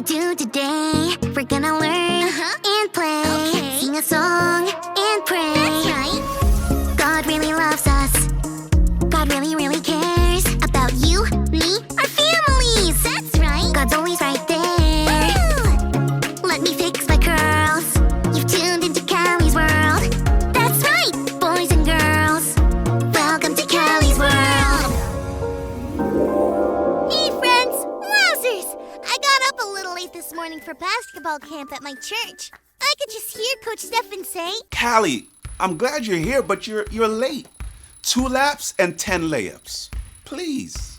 do today. We're gonna learn and play. Okay. Sing a song and pray. That's right. God really loves us. God really, really cares about you, me, our families. That's right. God's always right there. Woo! Let me fix my curls. You've tuned into Callie's world. That's right, boys and girls. Welcome to Callie's world. Hey, friends! Wowzers! I got up a little late this morning for basketball camp at my church. I could just hear Coach Stephen say, Callie, I'm glad you're here, but you're late. 2 laps and 10 layups. Please.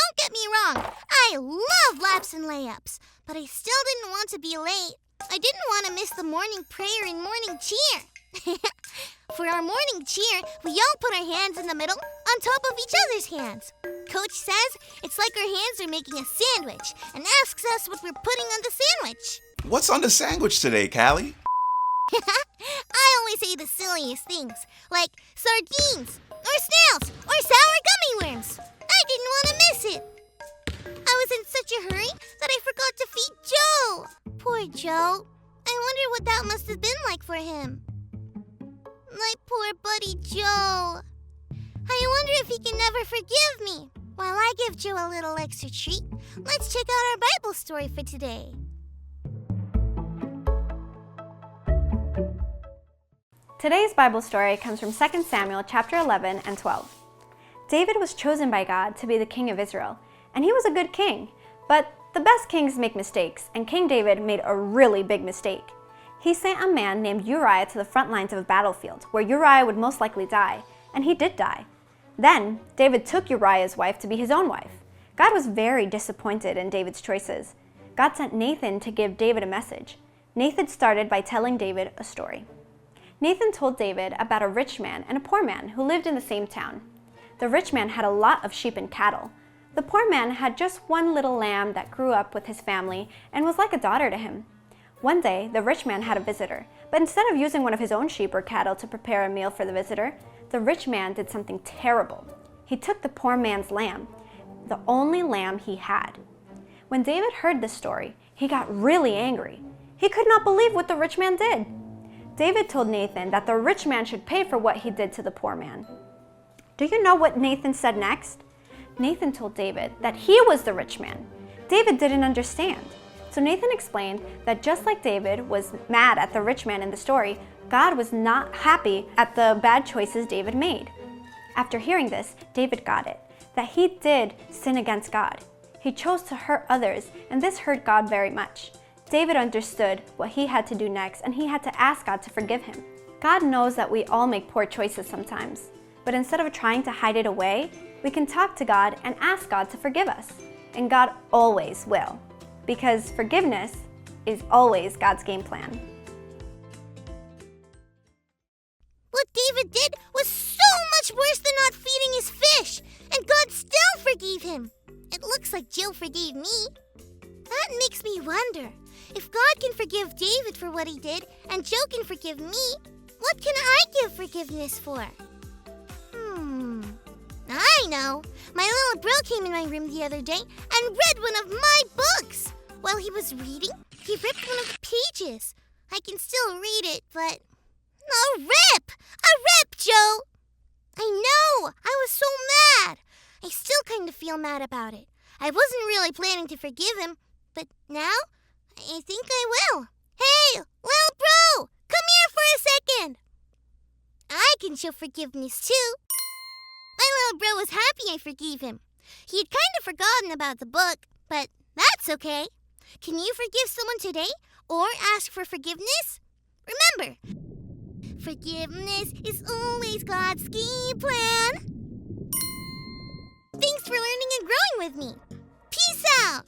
don't get me wrong, I love laps and layups, but I still didn't want to be late. I didn't want to miss the morning prayer and morning cheer. For our morning cheer, we all put our hands in the middle on top of each other's hands. Coach says it's like our hands are making a sandwich and asks us what we're putting on the sandwich. What's on the sandwich today, Callie? I always say the silliest things, like sardines, or snails, or sour gummy worms. I didn't want to miss it. I was in such a hurry that I forgot to feed Joe. Poor Joe. I wonder what that must have been like for him. My poor buddy Joe. I wonder if he can never forgive me. While I give Joe a little extra treat, let's check out our Bible story for today. Today's Bible story comes from 2 Samuel chapter 11 and 12. David was chosen by God to be the king of Israel, and he was a good king. But the best kings make mistakes, and King David made a really big mistake. He sent a man named Uriah to the front lines of a battlefield, where Uriah would most likely die, and he did die. Then, David took Uriah's wife to be his own wife. God was very disappointed in David's choices. God sent Nathan to give David a message. Nathan started by telling David a story. Nathan told David about a rich man and a poor man who lived in the same town. The rich man had a lot of sheep and cattle. The poor man had just one little lamb that grew up with his family and was like a daughter to him. One day, the rich man had a visitor, but instead of using one of his own sheep or cattle to prepare a meal for the visitor, the rich man did something terrible. He took the poor man's lamb, the only lamb he had. When David heard this story, he got really angry. He could not believe what the rich man did. David told Nathan that the rich man should pay for what he did to the poor man. Do you know what Nathan said next? Nathan told David that he was the rich man. David didn't understand. So Nathan explained that just like David was mad at the rich man in the story, God was not happy at the bad choices David made. After hearing this, David got it, that he did sin against God. He chose to hurt others, and this hurt God very much. David understood what he had to do next, and he had to ask God to forgive him. God knows that we all make poor choices sometimes, but instead of trying to hide it away, we can talk to God and ask God to forgive us. And God always will, because forgiveness is always God's game plan. What David did was so much worse than not feeding his fish, and God still forgave him. It looks like Joe forgave me. That makes me wonder, if God can forgive David for what he did, and Joe can forgive me, what can I give forgiveness for? I know. My little bro came in my room the other day and read one of my books. While he was reading, he ripped one of the pages. I can still read it, but... A rip! A rip, Joe! I know! I was so mad! I still kind of feel mad about it. I wasn't really planning to forgive him, but now I think I will. Hey, little bro! Come here for a second! I can show forgiveness, too. My little bro was happy I forgave him. He had kind of forgotten about the book, but that's okay. Can you forgive someone today or ask for forgiveness? Remember, forgiveness is always God's game plan. Thanks for learning and growing with me. Peace out.